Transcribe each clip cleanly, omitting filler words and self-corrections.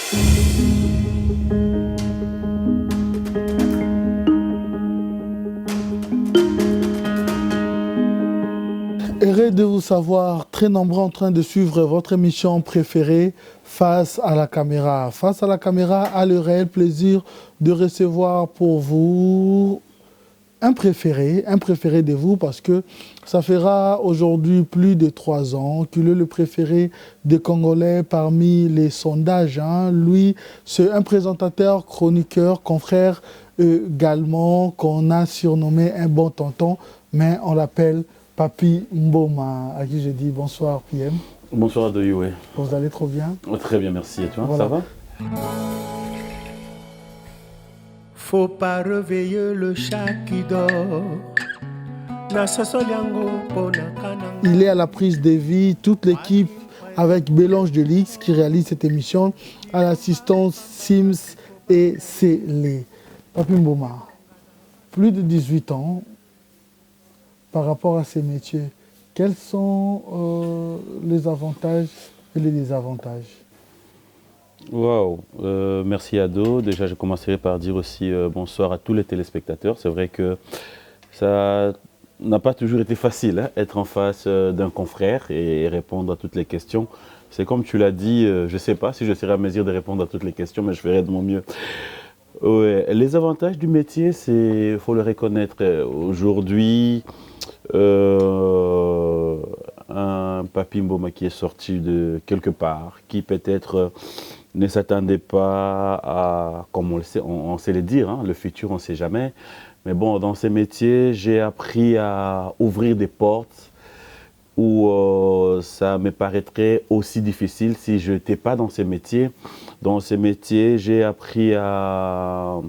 Heureux de vous savoir très nombreux en train de suivre votre émission préférée Face à la caméra. Face à la caméra a le réel plaisir de recevoir pour vous un préféré de vous parce que ça fera aujourd'hui plus de 3 ans qu'il est le préféré des Congolais parmi les sondages. Lui, c'est un présentateur, chroniqueur, confrère également qu'on a surnommé un bon tonton, mais on l'appelle Papi Mboma, à qui je dis bonsoir PM. Bonsoir Adoyoué. Vous allez trop bien? Très bien, merci. Et toi, voilà. Ça va? Faut pas réveiller le chat qui dort. Il est à la prise de vie, toute l'équipe avec Bélange de l'X qui réalise cette émission, à l'assistance Sims et Célé. Papi Mboma, plus de 18 ans, par rapport à ces métiers, quels sont les avantages et les désavantages? Waouh, merci Ado. Déjà, je commencerai par dire aussi bonsoir à tous les téléspectateurs. C'est vrai que ça n'a pas toujours été facile, être en face d'un confrère et répondre à toutes les questions. C'est comme tu l'as dit, je ne sais pas si je serai à mesure de répondre à toutes les questions, mais je ferai de mon mieux. Ouais, les avantages du métier, il faut le reconnaître aujourd'hui. Un Papi Mboma qui est sorti de quelque part, qui peut-être ne s'attendait pas à, comme on sait le dire, le futur on ne sait jamais. Mais bon, dans ces métiers, j'ai appris à ouvrir des portes où ça me paraîtrait aussi difficile si je n'étais pas dans ces métiers. Dans ces métiers, j'ai appris à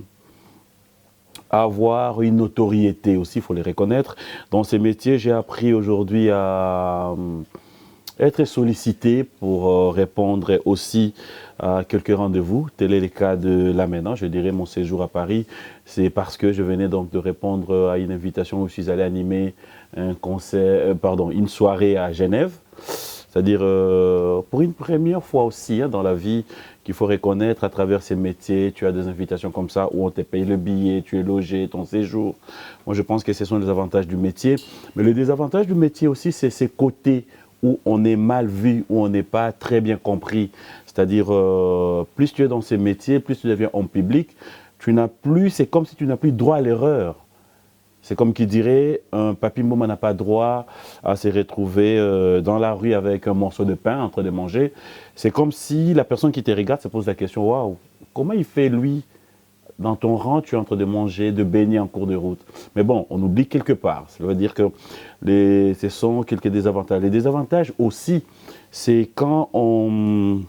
avoir une notoriété aussi, il faut les reconnaître. Dans ces métiers, j'ai appris aujourd'hui à être sollicité pour répondre aussi à quelques rendez-vous. Tel est le cas de là maintenant. Je dirais mon séjour à Paris, c'est parce que je venais donc de répondre à une invitation où je suis allé animer un concert, une soirée à Genève. C'est-à-dire pour une première fois aussi dans la vie qu'il faut reconnaître à travers ces métiers, tu as des invitations comme ça où on te paye le billet, tu es logé, ton séjour. Moi je pense que ce sont les avantages du métier. Mais le désavantage du métier aussi, c'est ces côtés où on est mal vu, où on n'est pas très bien compris. C'est-à-dire plus tu es dans ces métiers, plus tu deviens homme public, c'est comme si tu n'as plus droit à l'erreur. C'est comme qui dirait, un Papi Mboma n'a pas droit à se retrouver dans la rue avec un morceau de pain en train de manger. C'est comme si la personne qui te regarde se pose la question, waouh, comment il fait lui? Dans ton rang, tu es en train de manger, de baigner en cours de route. Mais bon, on oublie quelque part. Ça veut dire que ce sont quelques désavantages. Les désavantages aussi, c'est quand on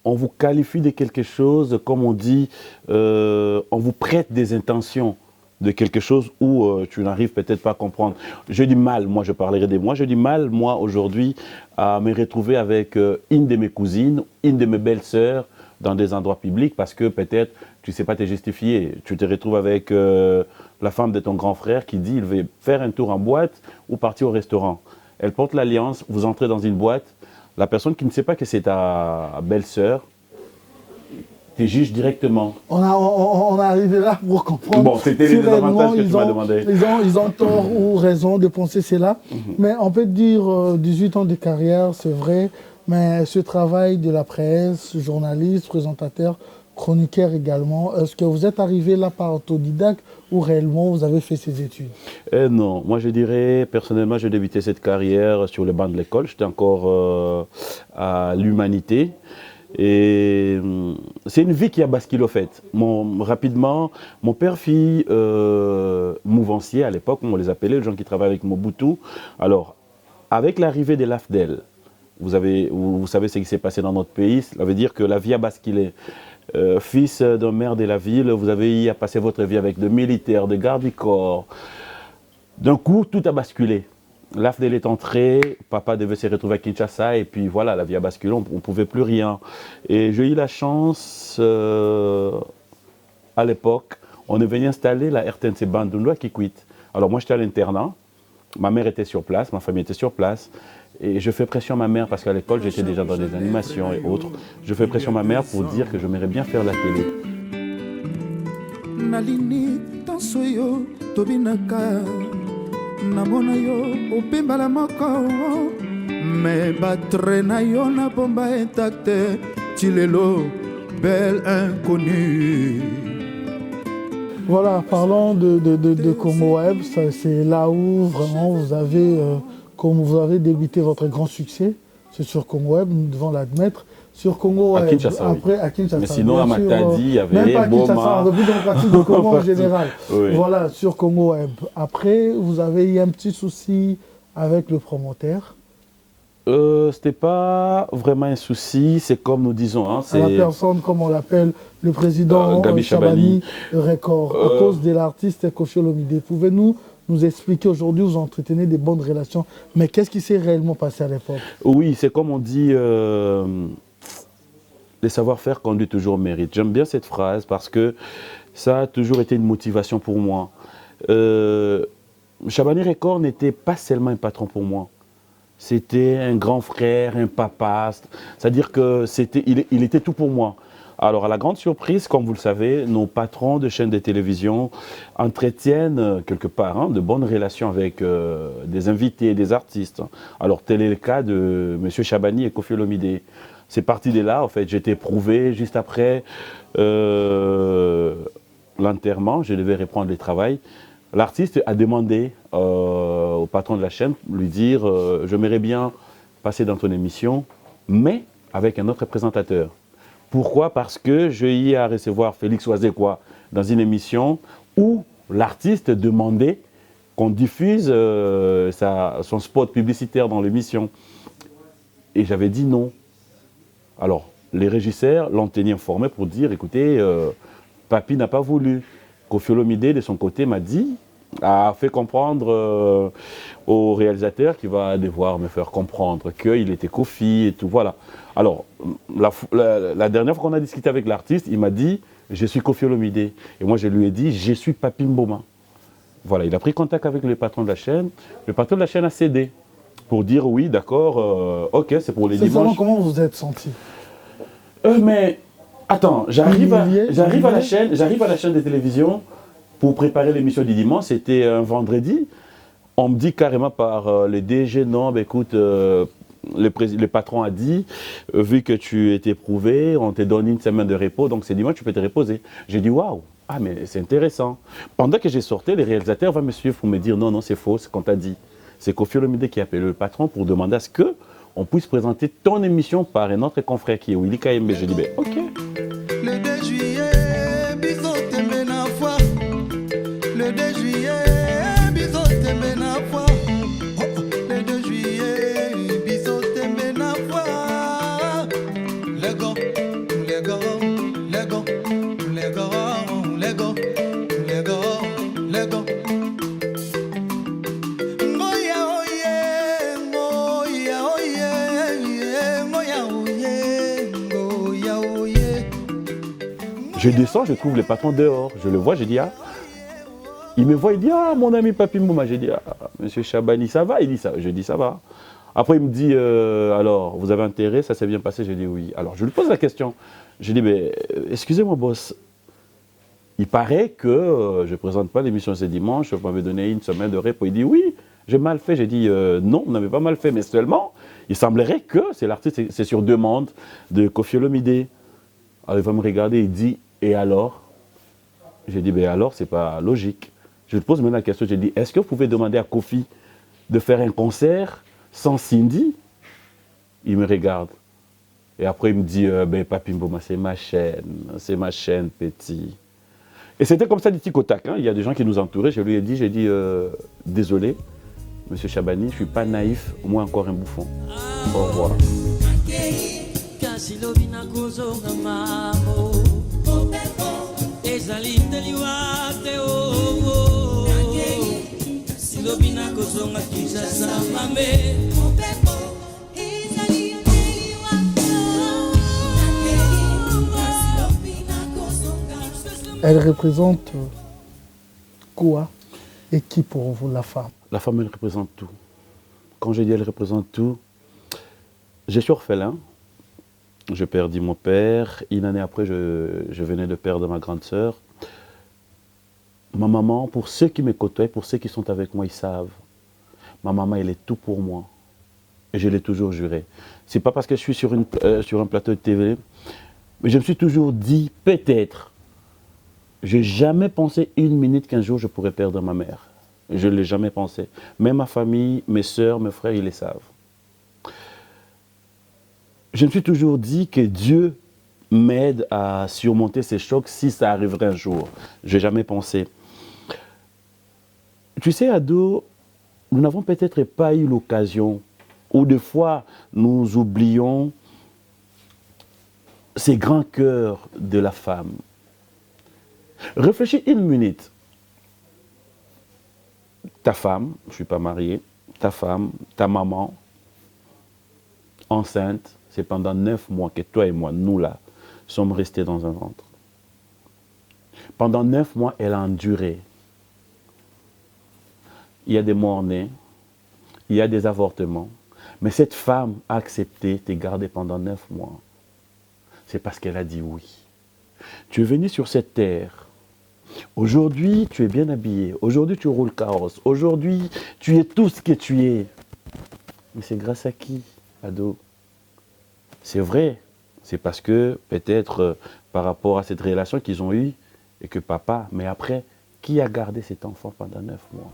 vous qualifie de quelque chose, comme on dit, on vous prête des intentions de quelque chose où tu n'arrives peut-être pas à comprendre. J'ai du mal, moi je parlerai de moi, j'ai du mal, moi aujourd'hui, à me retrouver avec une de mes cousines, une de mes belles-sœurs dans des endroits publics parce que peut-être tu ne sais pas te justifier. Tu te retrouves avec la femme de ton grand frère qui dit il veut faire un tour en boîte ou partir au restaurant. Elle porte l'alliance, vous entrez dans une boîte, la personne qui ne sait pas que c'est ta belle-sœur, tu juges directement. On arrivé là pour comprendre. Bon, c'était les avantages que tu m'as demandé. Ils ont tort ou raison de penser cela. Mais on peut dire 18 ans de carrière, c'est vrai. Mais ce travail de la presse, journaliste, présentateur, chroniqueur également, est-ce que vous êtes arrivé là par autodidacte ou réellement vous avez fait ces études? Non, moi je dirais, personnellement, j'ai débuté cette carrière sur le banc de l'école. J'étais encore à l'humanité. Et c'est une vie qui a basculé au fait. Rapidement, mon père fit mouvancier à l'époque, on les appelait, les gens qui travaillent avec Mobutu. Alors, avec l'arrivée de l'AFDEL, vous savez ce qui s'est passé dans notre pays, ça veut dire que la vie a basculé. Fils d'un maire de la ville, vous avez eu à passer votre vie avec des militaires, des gardes du corps. D'un coup, tout a basculé. L'AFDEL est entré, papa devait se retrouver à Kinshasa et puis voilà, la vie a basculé, on ne pouvait plus rien. Et j'ai eu la chance, à l'époque, on est venu installer la RTNC Bandundu à Kikwit. Alors moi j'étais à l'internat, ma mère était sur place, ma famille était sur place. Et je fais pression à ma mère, parce qu'à l'école, j'étais déjà dans des animations et autres. Je fais pression à ma mère pour dire que j'aimerais bien faire la télé. nalini tanso yo tobinaka namona yo opembala moko me batre na yo na bomba intacte tilelo belle inconnue. Voilà, parlons de Congo Web. C'est là où vraiment vous avez, comme vous avez débuté votre grand succès. C'est sur Congo Web, nous devons l'admettre. Sur Congo Web, Kinshasa, après oui. à Kinshasa. Mais sinon, à Matadi, il y avait même pas à Kinshasa, Boma. en République démocratique du Congo en général. Oui. Voilà, sur Congo Web. Après, vous avez eu un petit souci avec le promoteur. C'était pas vraiment un souci, c'est comme nous disons. Hein, À la personne, comme on l'appelle, le président Gabi Chabani Record, à cause de l'artiste Koffi Olomide. Pouvez-vous nous expliquer aujourd'hui, vous entretenez des bonnes relations, mais qu'est-ce qui s'est réellement passé à l'époque? Oui, c'est comme on dit, les savoir-faire conduit toujours au mérite. J'aime bien cette phrase parce que ça a toujours été une motivation pour moi. Chabani Record n'était pas seulement un patron pour moi. C'était un grand frère, un papa, c'est-à-dire qu'il était tout pour moi. Alors, à la grande surprise, comme vous le savez, nos patrons de chaînes de télévision entretiennent quelque part de bonnes relations avec des invités, des artistes. Alors, tel est le cas de M. Chabani et Koffi Olomide. C'est parti de là, en fait, j'étais éprouvé juste après l'enterrement, je devais reprendre le travail. L'artiste a demandé au patron de la chaîne, lui dire j'aimerais bien passer dans ton émission, mais avec un autre présentateur. Pourquoi? Parce que j'ai eu à recevoir Félix Oazekwa dans une émission où l'artiste demandait qu'on diffuse son spot publicitaire dans l'émission. Et j'avais dit non. Alors, les régisseurs l'ont tenu informé pour dire écoutez, Papy n'a pas voulu. Koffi Olomide, de son côté, a fait comprendre au réalisateur qu'il va devoir me faire comprendre qu'il était Koffi et tout, voilà. Alors, la dernière fois qu'on a discuté avec l'artiste, il m'a dit « Je suis Koffi Olomide ». Et moi, je lui ai dit « Je suis Papy Mboma ». Voilà, il a pris contact avec le patron de la chaîne. Le patron de la chaîne a cédé pour dire « Oui, d'accord, ok, c'est pour les dimanches ». Comment vous vous êtes senti? Mais... Attends, j'arrive à la chaîne de télévision pour préparer l'émission du dimanche, c'était un vendredi. On me dit carrément par le DG, non, bah, écoute, le patron a dit, vu que tu étais éprouvé, on te donne une semaine de repos, donc c'est dimanche, tu peux te reposer. J'ai dit, waouh, ah mais c'est intéressant. Pendant que j'ai sorti, les réalisateurs vont me suivre pour me dire, non, non, c'est faux, c'est qu'on t'a dit. C'est Koffi Olomide qui a appelé le patron pour demander à ce que on puisse présenter ton émission par un autre confrère qui est Willy KMB. J'ai dit, ben, ok. Le 2 juillet, bisous t'aimer la foi. Le 2 juillet, bisous t'aimer la foi. Le 2 juillet, bisous t'aimer la foi. Les gars, les gars, les gars, les gars, les gars, les gars, les gars. Je descends, je trouve le patron dehors. Je le vois, je dis, ah. Il me voit, il dit, ah, mon ami Papy Mboma. J'ai dit, ah, monsieur Chabani, ça va? Il dit ça. Je dis, ça va. Après, il me dit, alors, vous avez intérêt, ça s'est bien passé? Je dis, oui. Alors, je lui pose la question. Je dis, mais excusez-moi, boss. Il paraît que je ne présente pas l'émission ce dimanche, vous m'avez donné une semaine de repos. Il dit, oui, j'ai mal fait. J'ai dit, non, vous n'avez pas mal fait, mais seulement, il semblerait que c'est l'artiste, c'est sur demande de Koffi Olomide. Alors, il va me regarder, il dit, et alors? J'ai dit, ben alors, c'est pas logique. Je lui pose maintenant la question, j'ai dit, est-ce que vous pouvez demander à Koffi de faire un concert sans Cindy? Il me regarde. Et après, il me dit, ben Papy Mboma, c'est ma chaîne, petit. Et c'était comme ça du tic au tac. Hein. Il y a des gens qui nous entouraient, je lui ai dit, désolé, monsieur Chabani, je ne suis pas naïf, au moins encore un bouffon. Au revoir. Elle représente quoi et qui pour vous, la femme? La femme, elle représente tout. Quand je dis elle représente tout, Je suis orphelin. Je perdis mon père. Une année après, je venais de perdre ma grande sœur. Ma maman, pour ceux qui me côtoient, pour ceux qui sont avec moi, ils savent. Ma maman, elle est tout pour moi. Et je l'ai toujours juré. C'est pas parce que je suis sur un plateau de TV, mais je me suis toujours dit, peut-être, je n'ai jamais pensé une minute qu'un jour je pourrais perdre ma mère. Je ne l'ai jamais pensé. Même ma famille, mes sœurs, mes frères, ils le savent. Je me suis toujours dit que Dieu m'aide à surmonter ces chocs si ça arriverait un jour. Je n'ai jamais pensé. Tu sais, ado, nous n'avons peut-être pas eu l'occasion, ou des fois nous oublions ces grands cœurs de la femme. Réfléchis une minute. Ta femme, je ne suis pas marié, ta femme, ta maman, enceinte, c'est pendant 9 mois que toi et moi, nous là, sommes restés dans un ventre. Pendant 9 mois, elle a enduré. Il y a des morts-nés, il y a des avortements, mais cette femme a accepté de te garder pendant 9 mois. C'est parce qu'elle a dit oui. Tu es venu sur cette terre. Aujourd'hui, tu es bien habillé. Aujourd'hui, tu roules carrosse. Aujourd'hui, tu es tout ce que tu es. Mais c'est grâce à qui, ado? C'est vrai. C'est parce que, peut-être, par rapport à cette relation qu'ils ont eue, et que papa, mais après, qui a gardé cet enfant pendant 9 mois?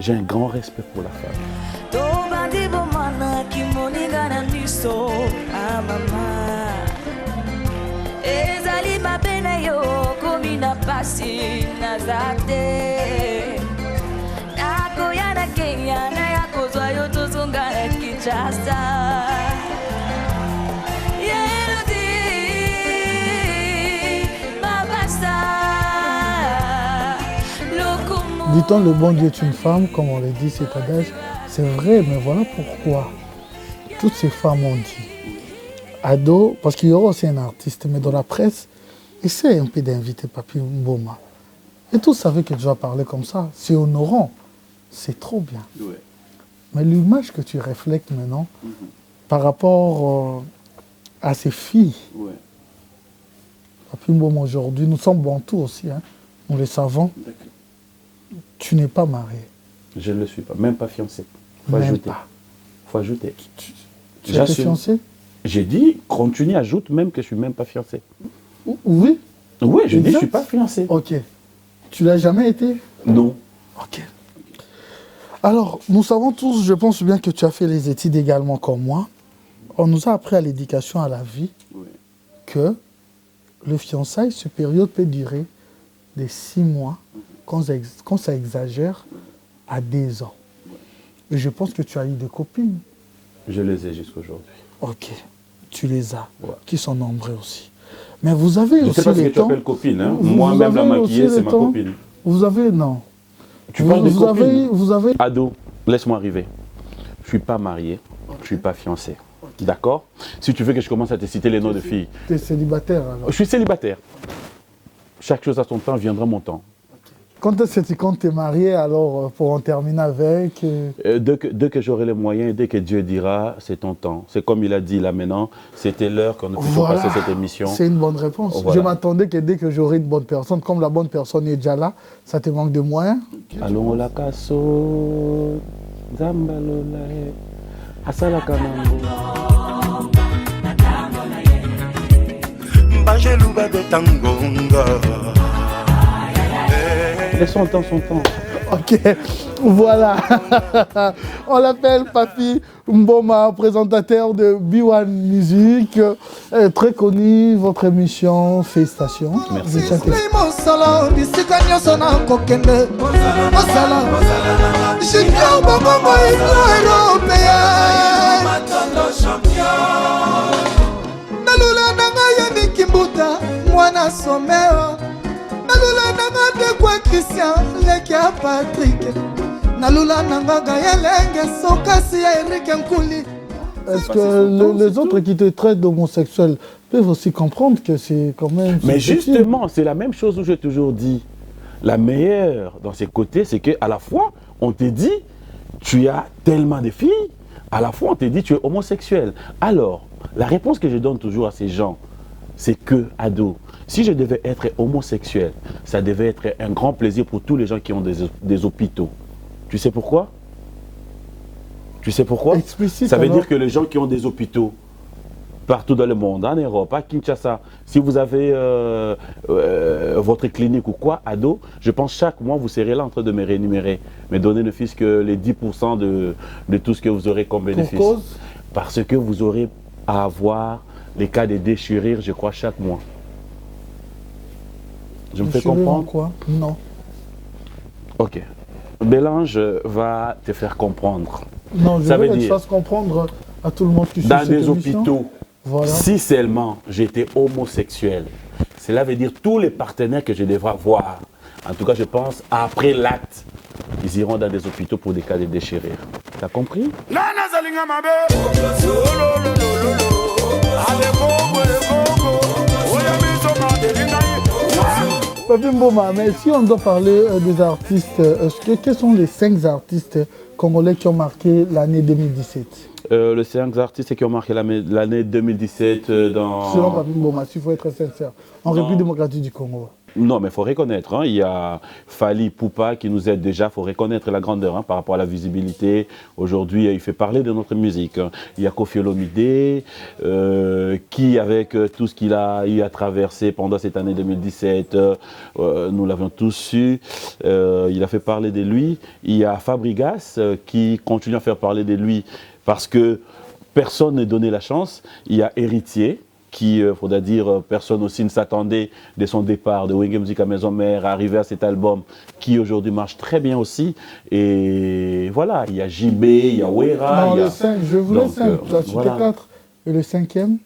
J'ai un grand respect pour la femme. Dit-on, le bon Dieu est une femme, comme on le dit, cet adage, c'est vrai, mais voilà pourquoi toutes ces femmes ont dit. Ado, parce qu'il y aura aussi un artiste, mais dans la presse, essaie un peu d'inviter Papi Mboma. Et tous savaient que tu vas parler comme ça, c'est honorant, c'est trop bien. Ouais. Mais l'image que tu reflètes maintenant, par rapport à ces filles, Ouais. Papi Mboma aujourd'hui, nous sommes bantous aussi, hein, nous le savons. D'accord. Tu n'es pas marié. Je ne le suis pas, même pas fiancé. Faut Même ajouter. pas. Faut ajouter. Tu es J'assume. fiancé? J'ai dit, continue, ajoute même que je ne suis même pas fiancé. Oui. Oui, je dis, je ne Exact. suis pas fiancé. Ok. Tu l'as jamais été? Non. Ok. Alors, nous savons tous, je pense bien que tu as fait les études également comme moi. On nous a appris à l'éducation, à la vie, Oui. que le fiançailles, cette période peut durer de 6 mois, quand ça exagère, à 2 ans. Et je pense que tu as eu des copines. Je les ai jusqu'à aujourd'hui. Ok. Tu les as, Ouais. qui sont nombreux aussi. Mais vous avez Je ne aussi sais pas ce que le tu temps. appelles copine. Hein. Vous Moi-même, la avez maquillée, aussi c'est le ma temps. copine. Vous avez, non. Tu parles de copine. Vous avez... Ado, laisse-moi arriver. Je ne suis pas marié, je ne suis pas fiancé. D'accord? Si tu veux que je commence à te citer les noms de filles. Tu es célibataire alors. Je suis célibataire. Chaque chose à son temps, viendra mon temps. Quand est-ce que tu comptes te marier alors pour en terminer avec Dès que j'aurai les moyens, dès que Dieu dira, c'est ton temps. C'est comme il a dit là maintenant, c'était l'heure qu'on a pu passer cette émission. C'est une bonne réponse. Voilà. Je m'attendais que dès que j'aurai une bonne personne, comme la bonne personne est déjà là, ça te manque de moyens. Allons la kaso, zambalola, asala kanambo. Bajeluba betangonga. Et son temps, son temps. Ok, voilà. On l'appelle Papi Mboma, présentateur de B1 Music. Très connu, votre émission. Félicitations. Merci. Vous êtes- Mosala bisika nyonso na kokende mosala junior bongongo européen nalula nanga yoni kimbuta mwana somero nalula nanga dekwa Christian lekia Patrick nalula nanga gayelenge sokasi ya Eric Nkuli. Est-ce que les autres qui te traitent d'homosexuel peuvent aussi comprendre que c'est quand même... Mais subjectif. justement, c'est la même chose où j'ai toujours dit. La meilleure dans ces côtés, c'est qu'à la fois, on te dit, tu as tellement de filles, à la fois on te dit tu es homosexuel. Alors, la réponse que je donne toujours à ces gens, c'est que, ado, si je devais être homosexuel, ça devait être un grand plaisir pour tous les gens qui ont des hôpitaux. Tu sais pourquoi? Tu sais pourquoi? Explicite, ça veut alors. dire que les gens qui ont des hôpitaux partout dans le monde, en Europe, à Kinshasa, si vous avez votre clinique ou quoi, ado, je pense chaque mois vous serez là en train de me rémunérer, me donner ne fût-ce que les 10% de tout ce que vous aurez comme bénéfice. Pour cause? Parce que vous aurez à avoir les cas de déchirure, je crois, chaque mois. Je me fais comprendre? Quoi? Non. Ok. Bélange va te faire comprendre. Non, je Ça veux veut que tu dire, fasses comprendre à tout le monde qui suit dans cette des émission. hôpitaux, Voilà. si seulement j'étais homosexuel, cela veut dire tous les partenaires que je devrais avoir, en tout cas je pense, après l'acte, ils iront dans des hôpitaux pour des cas de déchirure. T'as compris? Papi Mboma, mais si on doit parler des artistes, quels sont les 5 artistes congolais qui ont marqué l'année 2017? Les 5 artistes qui ont marqué l'année 2017 dans... Selon Papi Mboma, s'il faut être sincère, en République démocratique du Congo. Non, mais il faut reconnaître, hein, il y a Fally Ipupa qui nous aide déjà, il faut reconnaître la grandeur hein, par rapport à la visibilité. Aujourd'hui, il fait parler de notre musique. Hein. Il y a Koffi Olomide, qui avec tout ce qu'il a eu à traverser pendant cette année 2017, nous l'avions tous su, il a fait parler de lui. Il y a Fabregas qui continue à faire parler de lui parce que personne n'est donné la chance. Il y a Héritier, qui, faudra dire, personne aussi ne s'attendait de son départ de Wenge Music à Maison Mère à arriver à cet album qui aujourd'hui marche très bien aussi. Et voilà, il y a JB, il y a Wera. Non, il y a... le 5, je voulais 5, tu as cité voilà. 4. Et le 5e?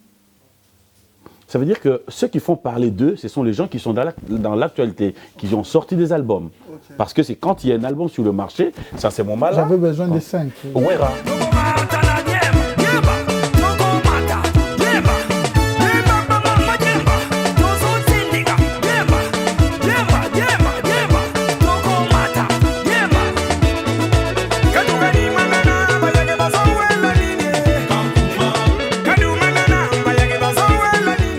Ça veut dire que ceux qui font parler d'eux, ce sont les gens qui sont dans l'actualité, qui ont sorti des albums. Okay. Parce que c'est quand il y a un album sur le marché, ça c'est mon mal. J'avais besoin des 5. Wera.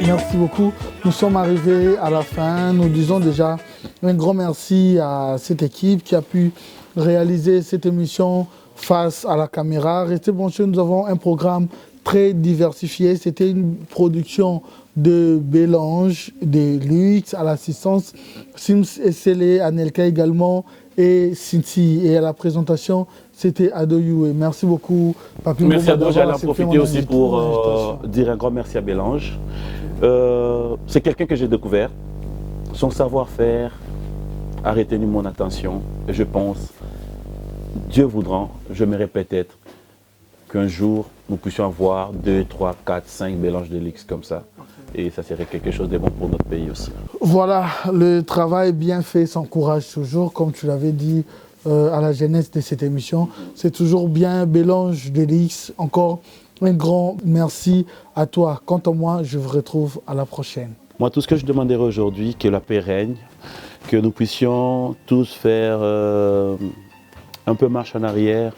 Merci beaucoup. Nous sommes arrivés à la fin. Nous disons déjà un grand merci à cette équipe qui a pu réaliser cette émission face à la caméra. Restez branchés, nous avons un programme très diversifié. C'était une production de Bélange, de Luix à l'assistance, Sims et Sélé, Anelka également et Cinti. Et à la présentation, c'était Ado Youé. Merci beaucoup, Papi Mboma. Merci à toi. J'allais en profiter aussi pour dire un grand merci à Bélange. C'est quelqu'un que j'ai découvert. Son savoir-faire a retenu mon attention. Et je pense, Dieu voudra, je me peut-être qu'un jour, nous puissions avoir 2, 3, 4, 5 Bélange de luxe comme ça. Et ça serait quelque chose de bon pour notre pays aussi. Voilà, le travail bien fait s'encourage toujours, comme tu l'avais dit à la genèse de cette émission. C'est toujours bien Bélange de luxe. Encore un grand merci à toi. Quant à moi, je vous retrouve à la prochaine. Moi, tout ce que je demanderai aujourd'hui, que la paix règne, que nous puissions tous faire un peu marche en arrière,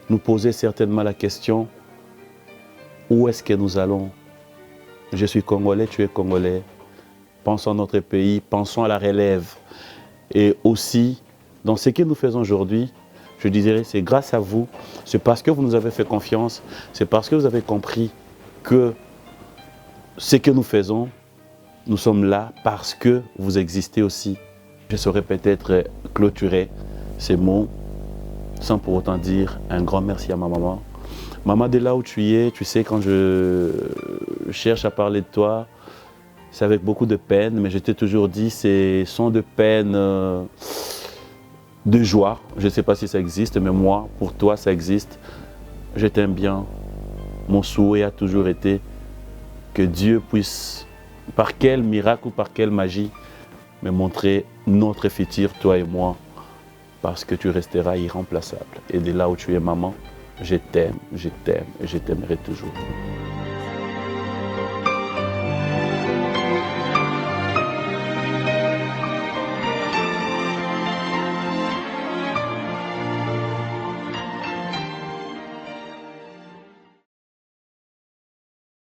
nous poser certainement la question, où est-ce que nous allons? Je suis Congolais, tu es Congolais. Pensons à notre pays, pensons à la relève. Et aussi, dans ce que nous faisons aujourd'hui, je dirais, c'est grâce à vous, c'est parce que vous nous avez fait confiance, c'est parce que vous avez compris que ce que nous faisons, nous sommes là parce que vous existez aussi. Je saurais peut-être clôturer ces mots sans pour autant dire un grand merci à ma maman. Maman, de là où tu es, tu sais, quand je cherche à parler de toi, c'est avec beaucoup de peine, mais je t'ai toujours dit, c'est sont de peine, de joie. Je ne sais pas si ça existe, mais moi, pour toi, ça existe. Je t'aime bien. Mon souhait a toujours été que Dieu puisse, par quel miracle ou par quelle magie, me montrer notre futur, toi et moi, parce que tu resteras irremplaçable. Et de là où tu es maman, je t'aime et je t'aimerai toujours.